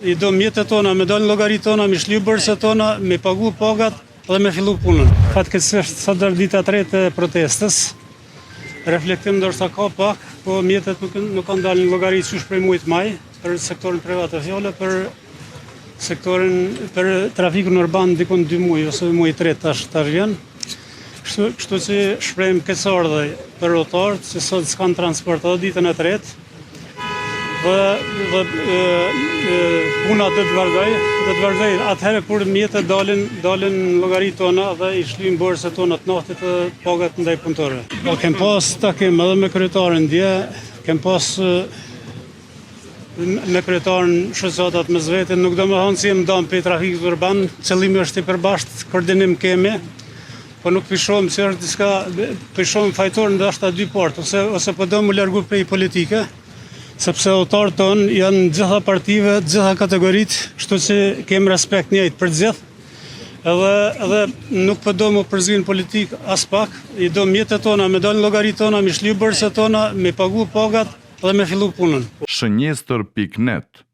I do mjetët tona, me dalë llogaritë tona, me shlyu bërset tona, me pagu pagat dhe me fillu punën. Fatkeqësisht sot është dita e tretë e protestës. Reflektim ndoshta ka pak, po mjetët nuk kanë dalë në llogari siç prej muajit maj për sektorin privat e fjalë, për trafikun urban dikon 2 muaj ose muaj i tretë tash vjen. Kështu që shprehim keqësardhje për rrotarët se sot s'kan transport edhe ditën e tretë. Dhe puna do të vazhdoj atëherë kur mjetët dalin në llogaritë tona dhe i shlyin borset tona të nahtit dhe pagat ndaj punëtorëve. Po kem pas takim edhe me kryetarin dje, kem pas me kryetarin shoqatat me vetë, nuk do më thonë si më dam pe trafikut urban, qëllimi është i përbashkët, koordinim kemi, po nuk pishohem se është diçka, pishohem fajtor ndoshta dy partë, ose po do më largu prej politike. Sepse autorët tonë janë gjitha partive, gjitha kategoritë, kështu që kem respekt njëjtë për gjithë, edhe nuk po do më përzgrin politikë as pak, i do mjetët tona, me dalë në llogaritë tona, me shlyu bërset tona, me pagu pagat dhe me fillu punën. Shënjestër.net